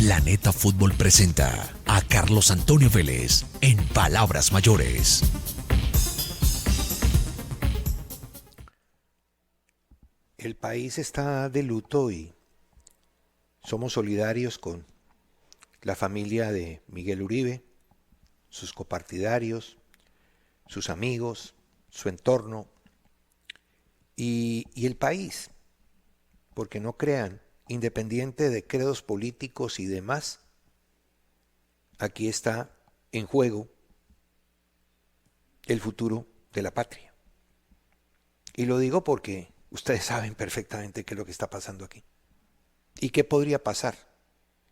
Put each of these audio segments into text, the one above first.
Planeta Fútbol presenta a Carlos Antonio Vélez en Palabras Mayores. El país está de luto y somos solidarios con la familia de Miguel Uribe, sus copartidarios, sus amigos, su entorno y el país, porque no crean, independiente de credos políticos y demás, aquí está en juego el futuro de la patria. Y lo digo porque ustedes saben perfectamente qué es lo que está pasando aquí y qué podría pasar.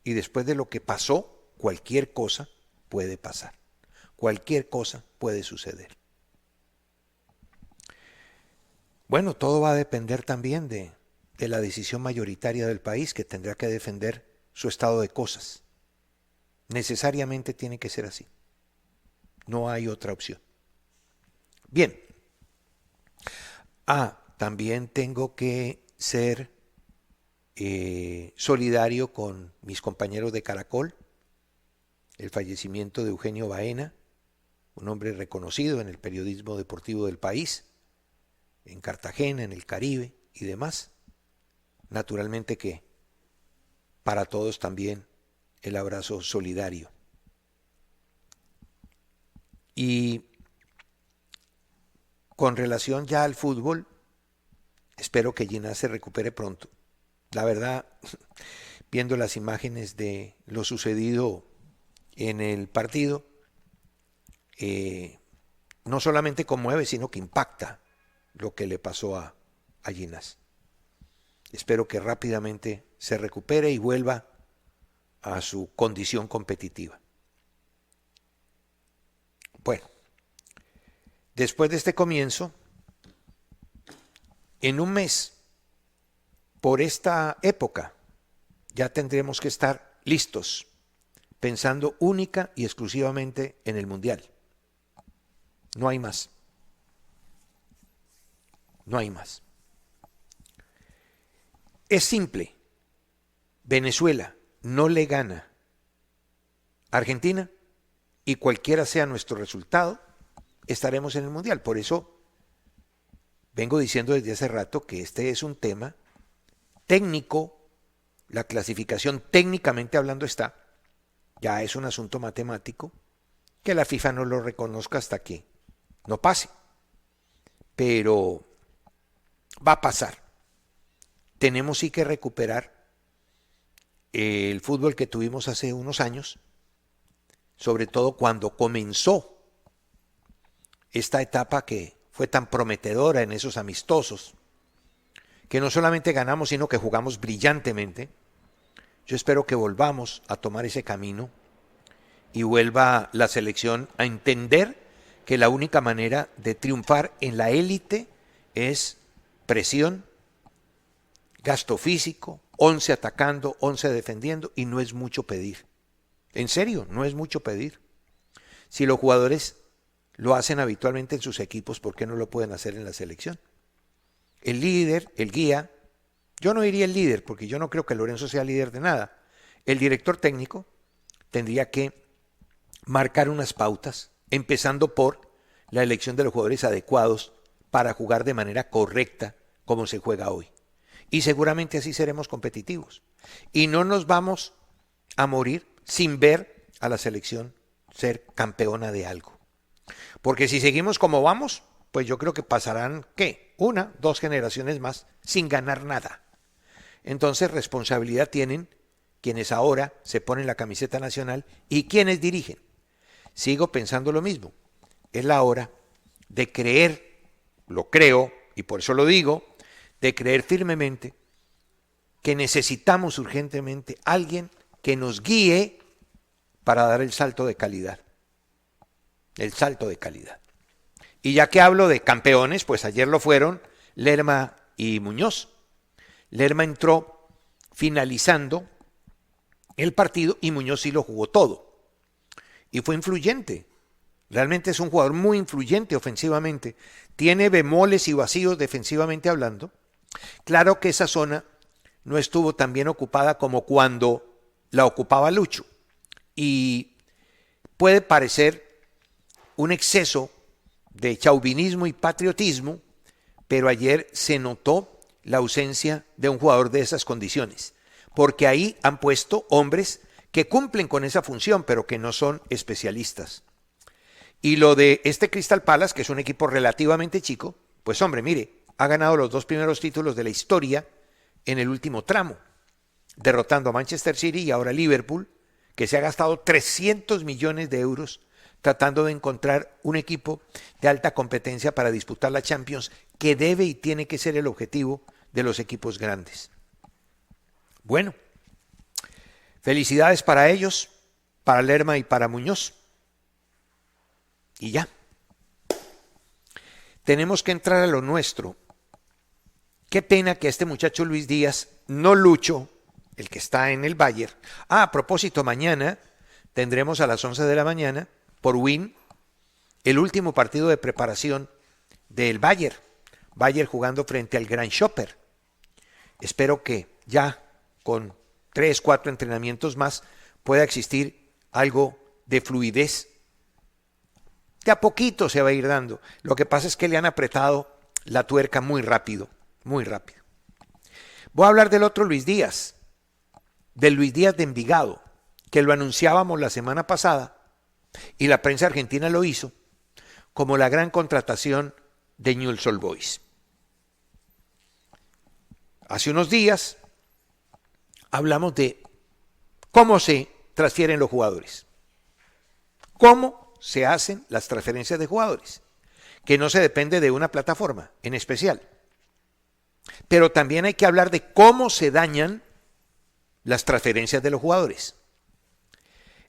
Y después de lo que pasó, cualquier cosa puede pasar. Cualquier cosa puede suceder. Bueno, todo va a depender también de la decisión mayoritaria del país, que tendrá que defender su estado de cosas. Necesariamente tiene que ser así. No hay otra opción. Bien. También tengo que ser solidario con mis compañeros de Caracol. El fallecimiento de Eugenio Baena, un hombre reconocido en el periodismo deportivo del país, en Cartagena, en el Caribe y demás. Naturalmente que para todos también el abrazo solidario. Y con relación ya al fútbol, espero que Ginás se recupere pronto. La verdad, viendo las imágenes de lo sucedido en el partido, no solamente conmueve, sino que impacta lo que le pasó a Ginás. Espero que rápidamente se recupere y vuelva a su condición competitiva. Bueno, después de este comienzo, en un mes, por esta época, ya tendremos que estar listos, pensando única y exclusivamente en el Mundial. No hay más. No hay más. Es simple. Venezuela no le gana a Argentina y cualquiera sea nuestro resultado, estaremos en el Mundial. Por eso vengo diciendo desde hace rato que este es un tema técnico. La clasificación técnicamente hablando está, ya es un asunto matemático, que la FIFA no lo reconozca hasta que no pase. Pero va a pasar. Tenemos sí que recuperar el fútbol que tuvimos hace unos años, sobre todo cuando comenzó esta etapa que fue tan prometedora en esos amistosos, que no solamente ganamos, sino que jugamos brillantemente. Yo espero que volvamos a tomar ese camino y vuelva la selección a entender que la única manera de triunfar en la élite es presión, gasto físico, 11 atacando, 11 defendiendo, y no es mucho pedir. En serio, no es mucho pedir. Si los jugadores lo hacen habitualmente en sus equipos, ¿por qué no lo pueden hacer en la selección? El líder, el guía, yo no diría el líder, porque yo no creo que Lorenzo sea líder de nada. El director técnico tendría que marcar unas pautas, empezando por la elección de los jugadores adecuados para jugar de manera correcta como se juega hoy. Y seguramente así seremos competitivos. Y no nos vamos a morir sin ver a la selección ser campeona de algo. Porque si seguimos como vamos, pues yo creo que pasarán, ¿qué? 1, 2 generaciones más sin ganar nada. Entonces responsabilidad tienen quienes ahora se ponen la camiseta nacional y quienes dirigen. Sigo pensando lo mismo. Es la hora de creer, lo creo y por eso lo digo, de creer firmemente que necesitamos urgentemente alguien que nos guíe para dar el salto de calidad. El salto de calidad. Y ya que hablo de campeones, pues ayer lo fueron Lerma y Muñoz. Lerma entró finalizando el partido y Muñoz sí lo jugó todo. Y fue influyente. Realmente es un jugador muy influyente ofensivamente. Tiene bemoles y vacíos defensivamente hablando. Claro que esa zona no estuvo tan bien ocupada como cuando la ocupaba Lucho. Y puede parecer un exceso de chauvinismo y patriotismo, pero ayer se notó la ausencia de un jugador de esas condiciones, porque ahí han puesto hombres que cumplen con esa función, pero que no son especialistas. Y lo de este Crystal Palace, que es un equipo relativamente chico, pues hombre, mire, ha ganado los 2 primeros títulos de la historia en el último tramo, derrotando a Manchester City y ahora Liverpool, que se ha gastado 300 millones de euros tratando de encontrar un equipo de alta competencia para disputar la Champions, que debe y tiene que ser el objetivo de los equipos grandes. Bueno, felicidades para ellos, para Lerma y para Muñoz. Y ya. Tenemos que entrar a lo nuestro. Qué pena que a este muchacho Luis Díaz, no Lucho, el que está en el Bayern. A propósito, mañana tendremos a las 11 de la mañana, por Win, el último partido de preparación del Bayern. Bayern jugando frente al Gran Schopper. Espero que ya con 3, 4 entrenamientos más pueda existir algo de fluidez. De a poquito se va a ir dando. Lo que pasa es que le han apretado la tuerca muy rápido, muy rápido. Voy a hablar del otro Luis Díaz, del Luis Díaz de Envigado, que lo anunciábamos la semana pasada y la prensa argentina lo hizo como la gran contratación de Newell's Old Boys. Hace unos días hablamos de cómo se transfieren los jugadores, cómo se hacen las transferencias de jugadores, que no se depende de una plataforma en especial. Pero también hay que hablar de cómo se dañan las transferencias de los jugadores.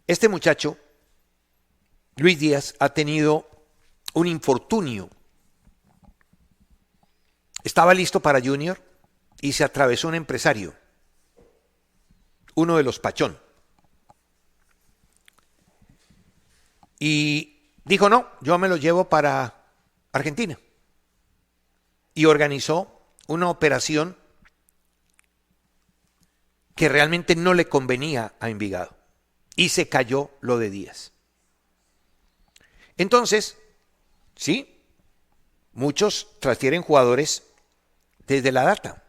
Este muchacho, Luis Díaz, ha tenido un infortunio. Estaba listo para Junior y se atravesó un empresario, uno de los Pachón. Y dijo, no, yo me lo llevo para Argentina. Y organizó una operación que realmente no le convenía a Envigado. Y se cayó lo de Díaz. Entonces, sí, muchos transfieren jugadores desde la data.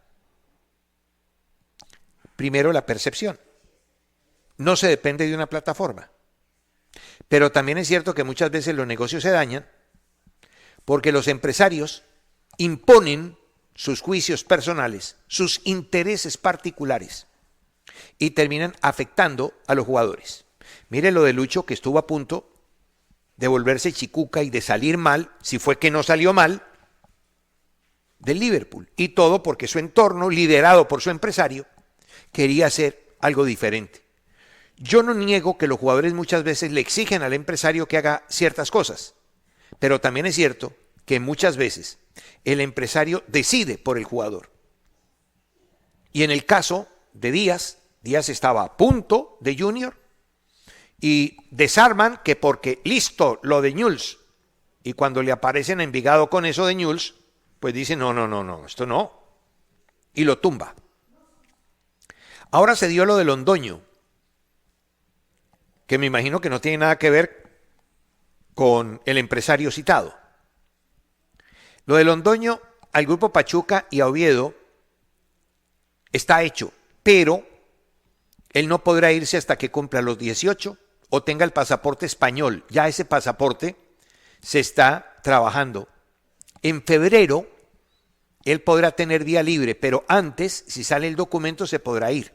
Primero, la percepción. No se depende de una plataforma. Pero también es cierto que muchas veces los negocios se dañan porque los empresarios imponen sus juicios personales, sus intereses particulares y terminan afectando a los jugadores. Mire lo de Lucho, que estuvo a punto de volverse chicuca y de salir mal, si fue que no salió mal, del Liverpool. Y todo porque su entorno, liderado por su empresario, quería hacer algo diferente. Yo no niego que los jugadores muchas veces le exigen al empresario que haga ciertas cosas, pero también es cierto que muchas veces el empresario decide por el jugador. Y en el caso de Díaz, Díaz estaba a punto de Junior y desarman que porque listo lo de Newell's, y cuando le aparecen a Envigado con eso de Newell's, pues dice no, esto no, y lo tumba. Ahora se dio lo de Londoño, que me imagino que no tiene nada que ver con el empresario citado. Lo de Londoño al grupo Pachuca y a Oviedo está hecho, pero él no podrá irse hasta que cumpla los 18 o tenga el pasaporte español. Ya ese pasaporte se está trabajando. En febrero él podrá tener vía libre, pero antes, si sale el documento, se podrá ir.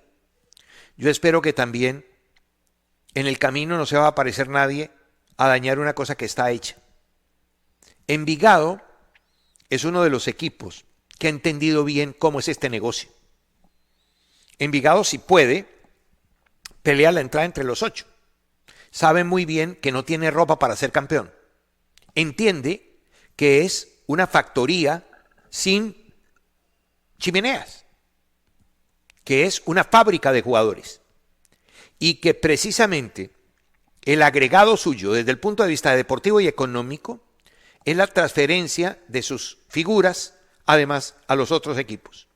Yo espero que también en el camino no se va a aparecer nadie a dañar una cosa que está hecha. Envigado es uno de los equipos que ha entendido bien cómo es este negocio. Envigado, si puede, pelea la entrada entre los 8. Sabe muy bien que no tiene ropa para ser campeón. Entiende que es una factoría sin chimeneas, que es una fábrica de jugadores y que precisamente el agregado suyo desde el punto de vista deportivo y económico es la transferencia de sus figuras además a los otros equipos.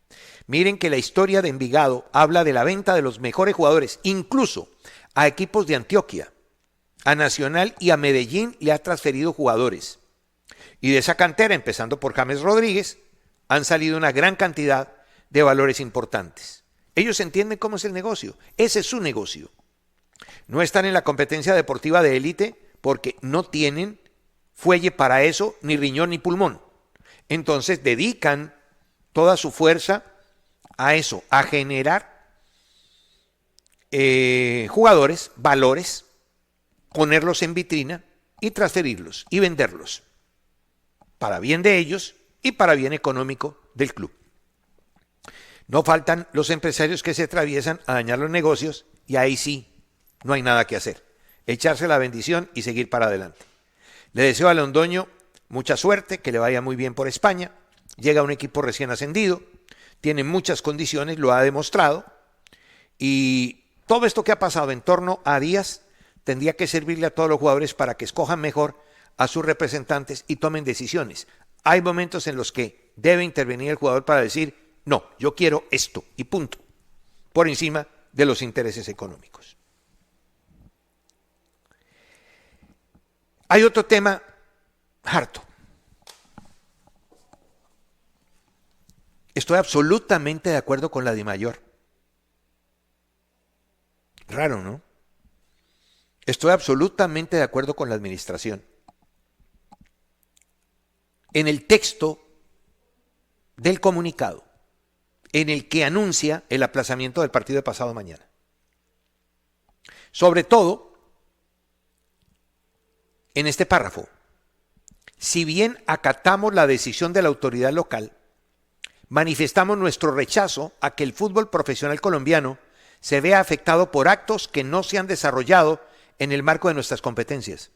Miren que la historia de Envigado habla de la venta de los mejores jugadores, incluso a equipos de Antioquia, a Nacional y a Medellín le ha transferido jugadores. Y de esa cantera, empezando por James Rodríguez, han salido una gran cantidad de valores importantes. Ellos entienden cómo es el negocio, ese es su negocio. No están en la competencia deportiva de élite porque no tienen fuelle para eso, ni riñón ni pulmón. Entonces dedican toda su fuerza a eso, a generar jugadores, valores, ponerlos en vitrina y transferirlos y venderlos para bien de ellos y para bien económico del club. No faltan los empresarios que se atraviesan a dañar los negocios y ahí sí no hay nada que hacer. Echarse la bendición y seguir para adelante. Le deseo a Londoño mucha suerte, que le vaya muy bien por España. Llega un equipo recién ascendido, tiene muchas condiciones, lo ha demostrado. Y todo esto que ha pasado en torno a Díaz tendría que servirle a todos los jugadores para que escojan mejor a sus representantes y tomen decisiones. Hay momentos en los que debe intervenir el jugador para decir, no, yo quiero esto y punto, por encima de los intereses económicos. Hay otro tema harto. Estoy absolutamente de acuerdo con la DIMAYOR. Raro, ¿no? Estoy absolutamente de acuerdo con la administración. En el texto del comunicado, en el que anuncia el aplazamiento del partido de pasado mañana. Sobre todo, en este párrafo, si bien acatamos la decisión de la autoridad local, manifestamos nuestro rechazo a que el fútbol profesional colombiano se vea afectado por actos que no se han desarrollado en el marco de nuestras competencias.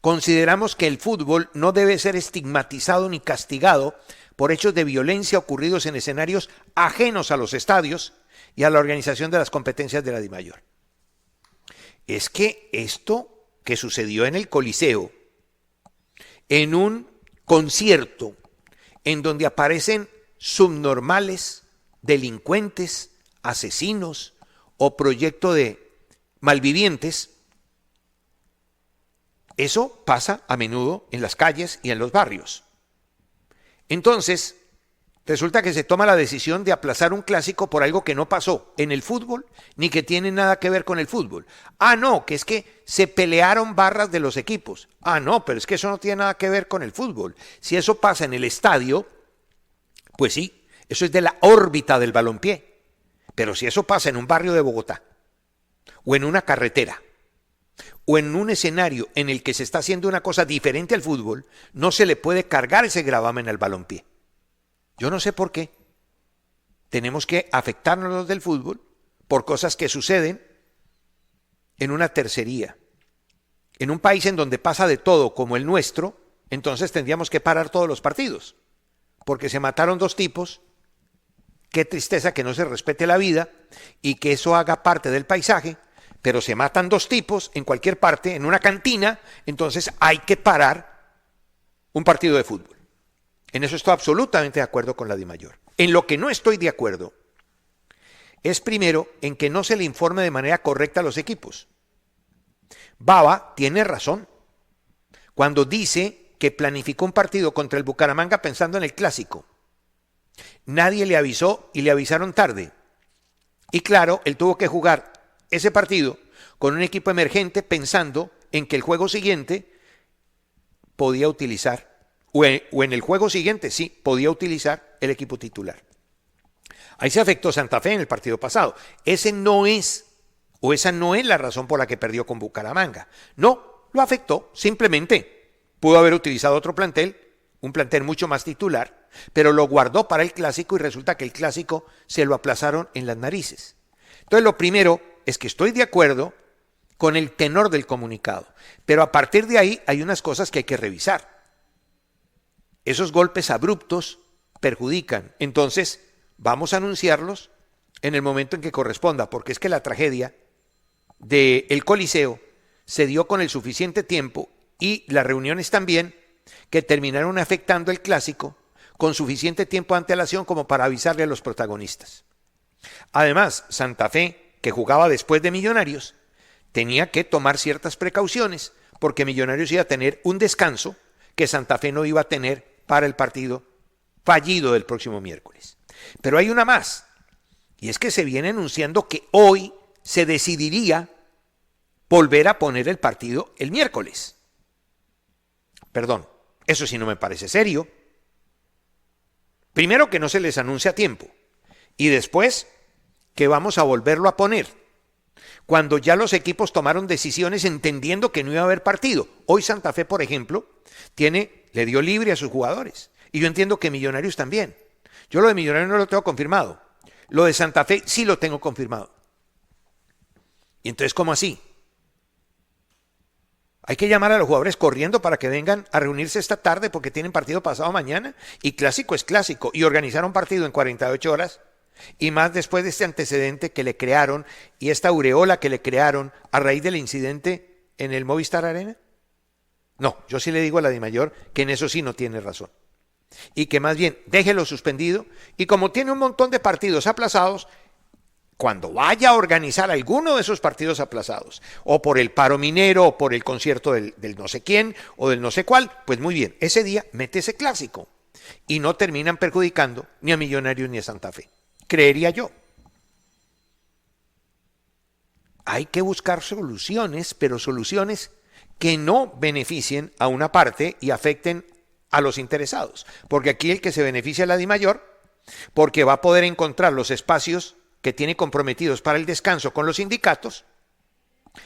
Consideramos que el fútbol no debe ser estigmatizado ni castigado por hechos de violencia ocurridos en escenarios ajenos a los estadios y a la organización de las competencias de la DIMAYOR. Es que esto que sucedió en el Coliseo, en un concierto en donde aparecen subnormales, delincuentes, asesinos o proyecto de malvivientes, eso pasa a menudo en las calles y en los barrios. Entonces, resulta que se toma la decisión de aplazar un clásico por algo que no pasó en el fútbol, ni que tiene nada que ver con el fútbol. Ah, no, que es que se pelearon barras de los equipos. Ah, no, pero es que eso no tiene nada que ver con el fútbol. Si eso pasa en el estadio, pues sí, eso es de la órbita del balompié. Pero si eso pasa en un barrio de Bogotá, o en una carretera, o en un escenario en el que se está haciendo una cosa diferente al fútbol, no se le puede cargar ese gravamen al balompié. Yo no sé por qué. Tenemos que afectarnos los del fútbol por cosas que suceden en una tercería. En un país en donde pasa de todo como el nuestro, entonces tendríamos que parar todos los partidos, porque se mataron dos tipos. Qué tristeza que no se respete la vida y que eso haga parte del paisaje, pero se matan dos tipos en cualquier parte, en una cantina, entonces hay que parar un partido de fútbol. En eso estoy absolutamente de acuerdo con la DIMAYOR. En lo que no estoy de acuerdo es primero en que no se le informe de manera correcta a los equipos. Baba tiene razón cuando dice que planificó un partido contra el Bucaramanga pensando en el clásico. Nadie le avisó y le avisaron tarde. Y claro, él tuvo que jugar ese partido con un equipo emergente pensando en que el juego siguiente podía utilizar, o en el juego siguiente sí, podía utilizar el equipo titular. Ahí se afectó Santa Fe en el partido pasado. Esa no es la razón por la que perdió con Bucaramanga. No, lo afectó, simplemente pudo haber utilizado otro plantel, un plantel mucho más titular, pero lo guardó para el clásico y resulta que el clásico se lo aplazaron en las narices. Entonces lo primero es que estoy de acuerdo con el tenor del comunicado, pero a partir de ahí hay unas cosas que hay que revisar. Esos golpes abruptos perjudican, entonces vamos a anunciarlos en el momento en que corresponda, porque es que la tragedia del Coliseo se dio con el suficiente tiempo y las reuniones también que terminaron afectando el clásico con suficiente tiempo de antelación como para avisarle a los protagonistas. Además, Santa Fe, que jugaba después de Millonarios, tenía que tomar ciertas precauciones porque Millonarios iba a tener un descanso que Santa Fe no iba a tener para el partido fallido del próximo miércoles. Pero hay una más, y es que se viene anunciando que hoy se decidiría volver a poner el partido el miércoles. Perdón, eso sí no me parece serio. Primero que no se les anuncia a tiempo y después que vamos a volverlo a poner cuando ya los equipos tomaron decisiones entendiendo que no iba a haber partido. Hoy Santa Fe, por ejemplo, le dio libre a sus jugadores y yo entiendo que Millonarios también. Yo lo de Millonarios no lo tengo confirmado. Lo de Santa Fe sí lo tengo confirmado. Y entonces, ¿cómo así? Hay que llamar a los jugadores corriendo para que vengan a reunirse esta tarde porque tienen partido pasado mañana y clásico es clásico y organizar un partido en 48 horas y más después de este antecedente que le crearon y esta aureola que le crearon a raíz del incidente en el Movistar Arena. No, yo sí le digo a la DIMAYOR que en eso sí no tiene razón y que más bien déjelo suspendido y como tiene un montón de partidos aplazados, cuando vaya a organizar alguno de esos partidos aplazados, o por el paro minero, o por el concierto del no sé quién, o del no sé cuál, pues muy bien, ese día mete ese clásico. Y no terminan perjudicando ni a Millonarios ni a Santa Fe. Creería yo. Hay que buscar soluciones, pero soluciones que no beneficien a una parte y afecten a los interesados. Porque aquí el que se beneficia es la DIMAYOR, porque va a poder encontrar los espacios que tiene comprometidos para el descanso con los sindicatos,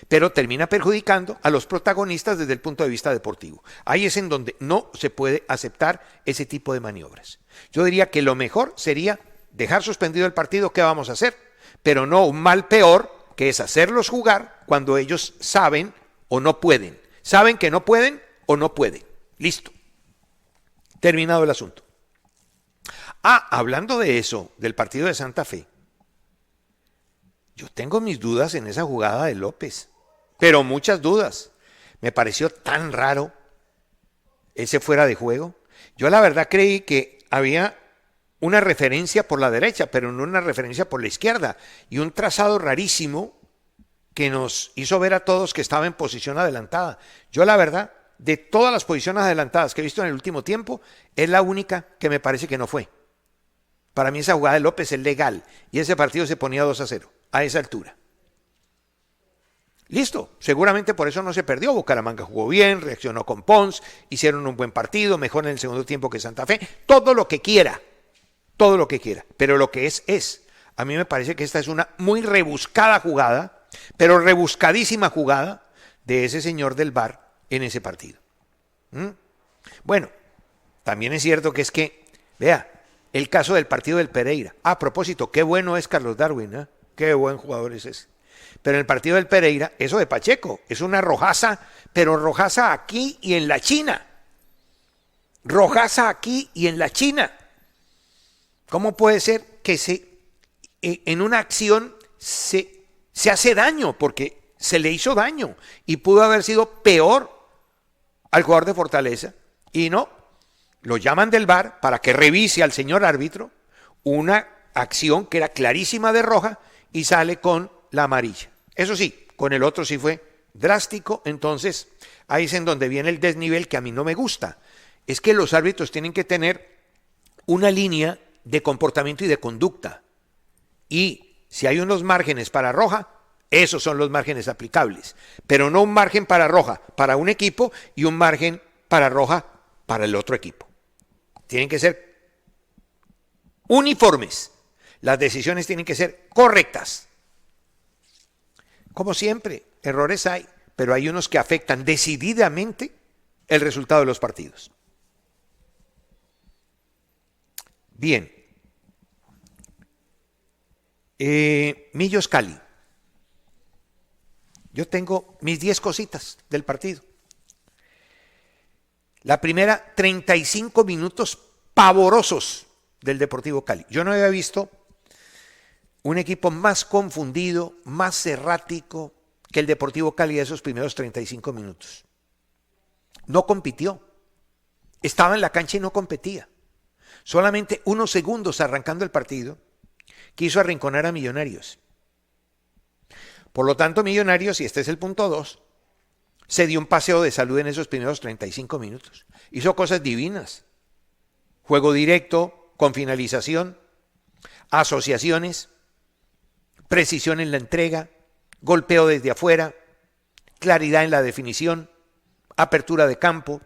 pero termina perjudicando a los protagonistas desde el punto de vista deportivo. Ahí es en donde no se puede aceptar ese tipo de maniobras. Yo diría que lo mejor sería dejar suspendido el partido, ¿qué vamos a hacer? Pero no un mal peor, que es hacerlos jugar cuando ellos saben o no pueden. Saben que no pueden o no pueden. Listo. Terminado el asunto. Hablando de eso, del partido de Santa Fe, yo tengo mis dudas en esa jugada de López, pero muchas dudas. Me pareció tan raro ese fuera de juego. Yo la verdad creí que había una referencia por la derecha, pero no una referencia por la izquierda, y un trazado rarísimo que nos hizo ver a todos que estaba en posición adelantada. Yo la verdad, de todas las posiciones adelantadas que he visto en el último tiempo, es la única que me parece que no fue. Para mí esa jugada de López es legal, y ese partido se ponía 2-0. A esa altura. Listo, seguramente por eso no se perdió. Bucaramanga jugó bien, reaccionó con Pons, hicieron un buen partido, mejor en el segundo tiempo que Santa Fe, todo lo que quiera, pero lo que es. A mí me parece que esta es una muy rebuscada jugada, pero rebuscadísima jugada de ese señor del VAR en ese partido. Bueno, también es cierto que vea, el caso del partido del Pereira. A propósito, qué bueno es Carlos Darwin, ¿eh? Qué buen jugador es ese. Pero en el partido del Pereira, eso de Pacheco, es una rojaza, pero rojaza aquí y en la China. Rojaza aquí y en la China. ¿Cómo puede ser que en una acción se hace daño? Porque se le hizo daño y pudo haber sido peor al jugador de Fortaleza. Y no, lo llaman del VAR para que revise al señor árbitro una acción que era clarísima de roja y sale con la amarilla. Eso sí, con el otro sí fue drástico, entonces ahí es en donde viene el desnivel que a mí no me gusta. Es que los árbitros tienen que tener una línea de comportamiento y de conducta. Y si hay unos márgenes para roja, esos son los márgenes aplicables. Pero no un margen para roja para un equipo y un margen para roja para el otro equipo. Tienen que ser uniformes. Las decisiones tienen que ser correctas. Como siempre, errores hay, pero hay unos que afectan decididamente el resultado de los partidos. Bien. Millos Cali. Yo tengo mis 10 cositas del partido. La primera, 35 minutos pavorosos del Deportivo Cali. Yo no había visto un equipo más confundido, más errático que el Deportivo Cali de esos primeros 35 minutos. No compitió. Estaba en la cancha y no competía. Solamente unos segundos arrancando el partido, quiso arrinconar a Millonarios. Por lo tanto, Millonarios, y este es el punto 2, se dio un paseo de salud en esos primeros 35 minutos. Hizo cosas divinas. Juego directo, con finalización, asociaciones, precisión en la entrega, golpeo desde afuera, claridad en la definición, apertura de campo,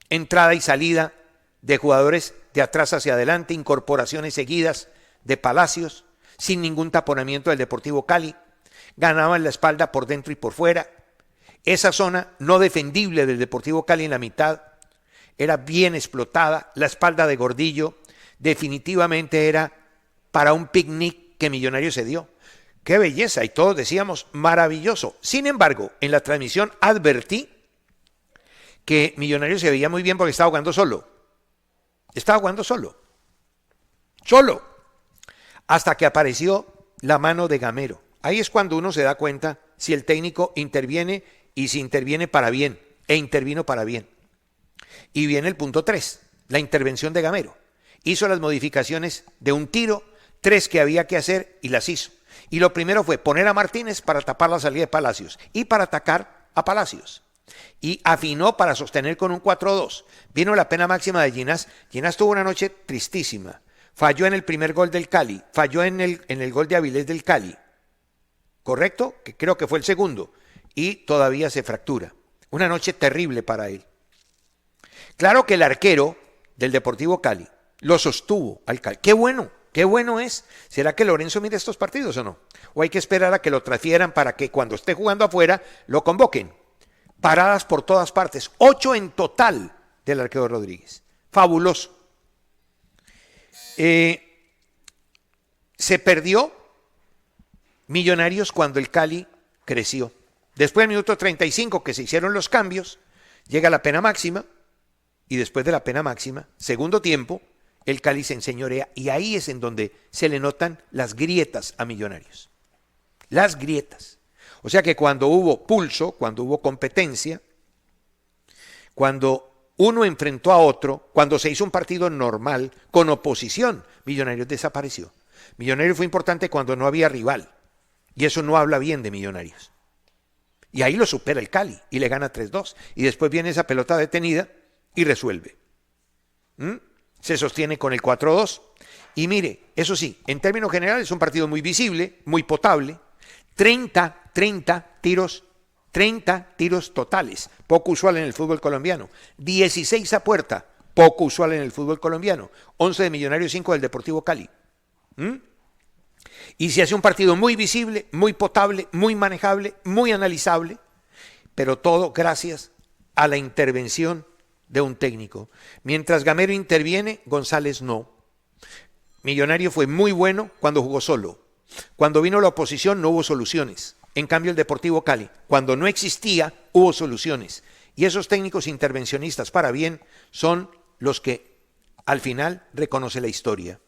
entrada y salida de jugadores de atrás hacia adelante, incorporaciones seguidas de Palacios, sin ningún taponamiento del Deportivo Cali, ganaban la espalda por dentro y por fuera. Esa zona no defendible del Deportivo Cali en la mitad era bien explotada, la espalda de Gordillo definitivamente era para un picnic que Millonarios se dio. ¡Qué belleza! Y todos decíamos, maravilloso. Sin embargo, en la transmisión advertí que Millonarios se veía muy bien porque estaba jugando solo. Estaba jugando solo. Solo. Hasta que apareció la mano de Gamero. Ahí es cuando uno se da cuenta si el técnico interviene y si interviene para bien. E intervino para bien. Y viene el punto 3, la intervención de Gamero. Hizo las modificaciones de un tiro, 3 que había que hacer y las hizo. Y lo primero fue poner a Martínez para tapar la salida de Palacios y para atacar a Palacios. Y afinó para sostener con un 4-2. Vino la pena máxima de Ginás. Ginás tuvo una noche tristísima. Falló en el primer gol del Cali, falló en el gol de Avilés del Cali. ¿Correcto? Que creo que fue el segundo. Y todavía se fractura. Una noche terrible para él. Claro que el arquero del Deportivo Cali lo sostuvo al Cali. ¡Qué bueno es! ¿Será que Lorenzo mira estos partidos o no? ¿O hay que esperar a que lo transfieran para que cuando esté jugando afuera lo convoquen? Paradas por todas partes. 8 en total del arquero Rodríguez. Fabuloso. Se perdió Millonarios cuando el Cali creció. Después del minuto 35 que se hicieron los cambios, llega la pena máxima y después de la pena máxima, segundo tiempo, el Cali se enseñorea y ahí es en donde se le notan las grietas a Millonarios. Las grietas. O sea que cuando hubo pulso, cuando hubo competencia, cuando uno enfrentó a otro, cuando se hizo un partido normal, con oposición, Millonarios desapareció. Millonarios fue importante cuando no había rival. Y eso no habla bien de Millonarios. Y ahí lo supera el Cali y le gana 3-2. Y después viene esa pelota detenida y resuelve. Se sostiene con el 4-2. Y mire, eso sí, en términos generales es un partido muy visible, muy potable. 30 tiros totales, poco usual en el fútbol colombiano. 16 a puerta, poco usual en el fútbol colombiano. 11 de Millonarios, 5 del Deportivo Cali. Y se hace un partido muy visible, muy potable, muy manejable, muy analizable, pero todo gracias a la intervención de un técnico. Mientras Gamero interviene, González no. Millonario fue muy bueno cuando jugó solo. Cuando vino la oposición no hubo soluciones. En cambio el Deportivo Cali, cuando no existía, hubo soluciones. Y esos técnicos intervencionistas para bien son los que al final reconoce la historia.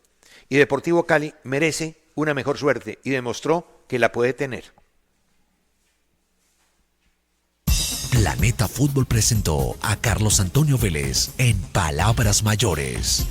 Y Deportivo Cali merece una mejor suerte y demostró que la puede tener. Planeta Fútbol presentó a Carlos Antonio Vélez en Palabras Mayores.